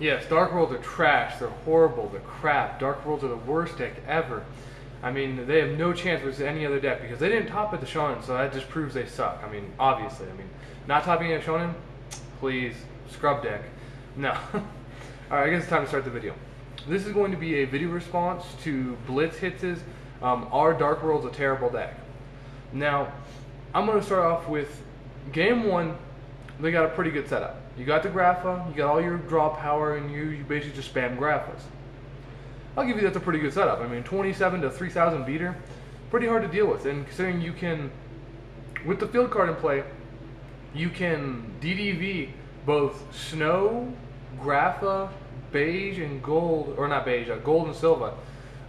Yes, Dark Worlds are trash. They're horrible. They're crap. Dark Worlds are the worst deck ever. I mean, they have no chance with any other deck because they didn't top at the Shonen, so that just proves they suck. I mean, obviously. I mean, not topping at Shonen, please, scrub deck. No. Alright, I guess it's time to start the video. This is going to be a video response to BlitHits' Are Dark Worlds a Terrible Deck? Now, I'm going to start off with game one. They got a pretty good setup. You got the Grapha, you got all your draw power, and you basically just spam Graphas. I'll give you that's a pretty good setup. I mean, 27 to 3000 beater, pretty hard to deal with. And considering you can, with the field card in play, you can DDV both Snow, Grapha, Beige, and Gold, or not Beige, Gold and Silva.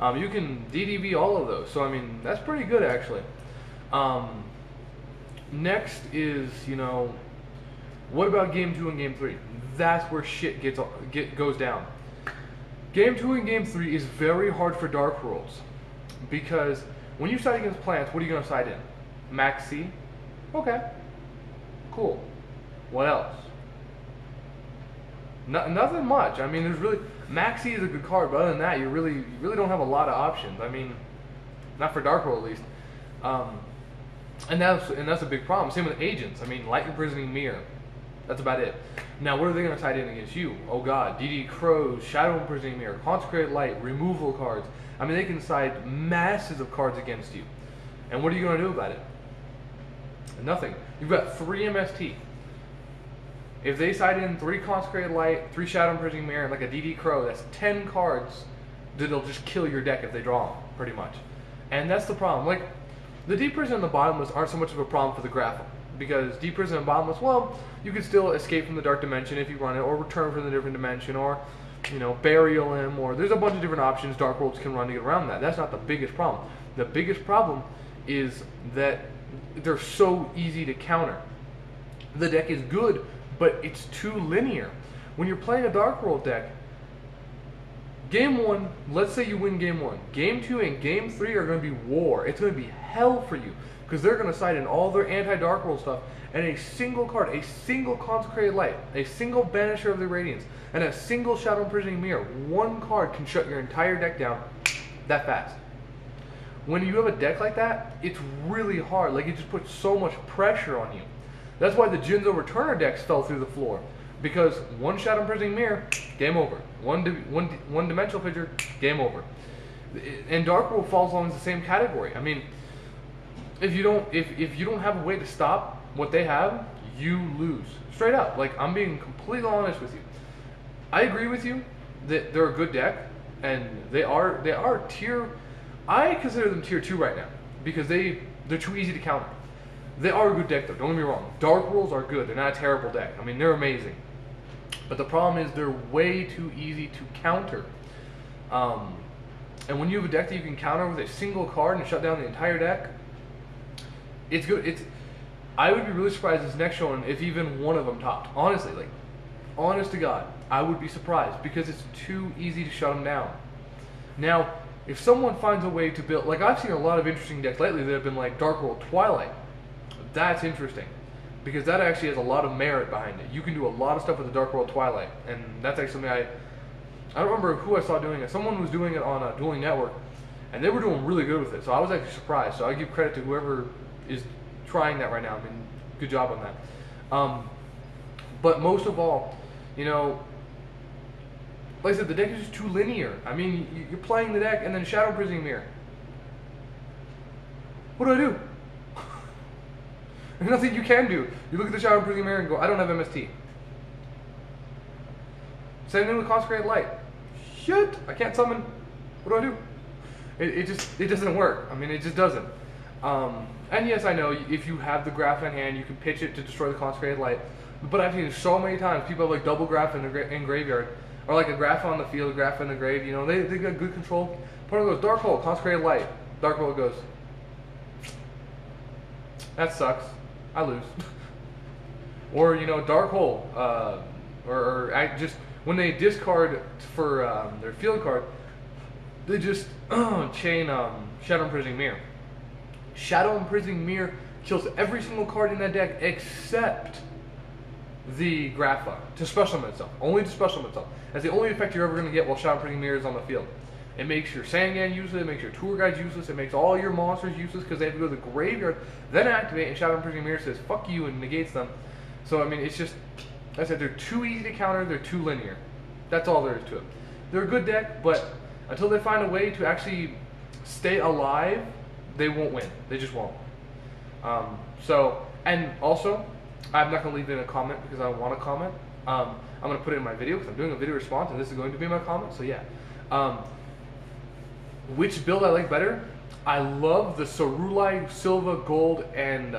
You can DDV all of those. So, I mean, that's pretty good actually. Next is, what about game 2 and game 3? That's where shit goes down. Game 2 and game 3 is very hard for Dark Worlds because when you side against plants, what are you going to side in? Maxi? Okay. Cool. What else? Nothing much. I mean, there's really Maxi is a good card, but other than that, you really don't have a lot of options. I mean, not for Dark World at least. And that's a big problem. Same with agents. I mean, Light Imprisoning Mirror. That's about it. Now, what are they going to side in against you? Oh God, DD Crows, Shadow Imprisoning Mirror, Consecrated Light, removal cards. I mean, they can side masses of cards against you. And what are you going to do about it? Nothing. You've got 3 MST. If they side in 3 Consecrated Light, 3 Shadow Imprisoning Mirror, and like a DD Crow, that's 10 cards that'll just kill your deck if they draw them, pretty much. And that's the problem. Like, the Deep Prison and the Bottomless aren't so much of a problem for the Grapha. Because Deep Prison and Bottomless, well, you can still escape from the Dark Dimension if you run it, or return from the different dimension, or, burial him, or there's a bunch of different options Dark Worlds can run to get around that. That's not the biggest problem. The biggest problem is that they're so easy to counter. The deck is good, but it's too linear. When you're playing a Dark World deck, game 1, let's say you win game 1. Game 2 and game 3 are going to be war. It's going to be hell for you. Because they're going to side in all their anti-Dark World stuff, and a single card, a single Consecrated Light, a single Banisher of the Radiance, and a single Shadow Imprisoning Mirror. One card can shut your entire deck down that fast. When you have a deck like that, it's really hard. Like, it just puts so much pressure on you. That's why the Jinzo Returner decks fell through the floor. Because one Shadow Imprisoning Mirror, game over. One Dimensional Fissure, game over. And Dark World falls along the same category. I mean, if you don't have a way to stop what they have, you lose. Straight up. Like, I'm being completely honest with you. I agree with you that they're a good deck, and they are tier. I consider them tier 2 right now because they're too easy to counter. They are a good deck though, don't get me wrong. Dark Worlds are good, they're not a terrible deck. I mean, they're amazing. But the problem is they're way too easy to counter. And when you have a deck that you can counter with a single card and shut down the entire deck, it's good. I would be really surprised this next showing if even one of them topped. Honestly, like, honest to God, I would be surprised because it's too easy to shut them down. Now, if someone finds a way to build, like, I've seen a lot of interesting decks lately that have been like Dark World Twilight. That's interesting because that actually has a lot of merit behind it. You can do a lot of stuff with the Dark World Twilight, and that's actually something I don't remember who I saw doing it. Someone was doing it on a Dueling Network, and they were doing really good with it. So I was actually surprised. So I give credit to whoever is trying that right now. I mean, good job on that. But most of all, like I said, the deck is just too linear. I mean, you're playing the deck and then Shadow Imprisoning Mirror. What do? There's nothing you can do. You look at the Shadow Imprisoning Mirror and go, I don't have MST. Same thing with Consecrated Light. Shit, I can't summon. What do? It doesn't work. I mean, it just doesn't. And yes, I know if you have the Graph in hand, you can pitch it to destroy the Consecrated Light. But I've seen it so many times. People have like double Graph in graveyard, or like a Graph on the field, a Graph in the grave. They got good control. Opponent goes Dark Hole, Consecrated Light. Dark Hole goes. That sucks. I lose. Or Dark Hole, or I just when they discard for their field card, they just chain Shadow Imprisoning Mirror. Shadow Imprisoning Mirror kills every single card in that deck except the Grapha to special summon itself. Only to special summon itself. That's the only effect you're ever going to get while Shadow Printing Mirrors on the field. It makes your Sangan useless, it makes your Tour Guides useless, it makes all your monsters useless because they have to go to the graveyard, then activate, and Shadow Printing Mirror says fuck you and negates them. So I mean, it's just, like I said, they're too easy to counter, they're too linear. That's all there is to it. They're a good deck, but until they find a way to actually stay alive, they won't win. They just won't. And also, I'm not going to leave it in a comment because I don't want to comment. I'm going to put it in my video because I'm doing a video response and this is going to be my comment, so yeah. Which build I like better? I love the Cerulei, Silva, Gold, and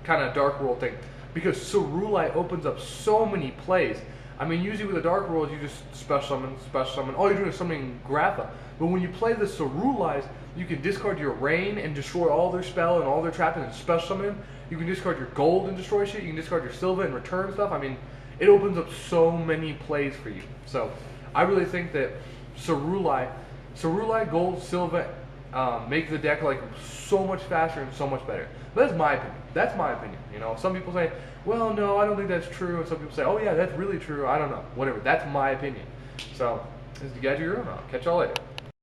kind of Dark World thing. Because Cerulei opens up so many plays. I mean, usually with the Dark World, you just special summon. All you're doing is summoning Grapha. But when you play the Ceruleis, you can discard your Rain and destroy all their spell and all their traps and special summon them. You can discard your Gold and destroy shit. You can discard your Silva and return stuff. I mean, it opens up so many plays for you. So, I really think that Cerulei, Gold, Silva make the deck like so much faster and so much better. But that's my opinion. That's my opinion. You know, some people say, well, no, I don't think that's true. And some people say, oh yeah, that's really true. I don't know. Whatever. That's my opinion. So, you guys do your own. I'll catch y'all later.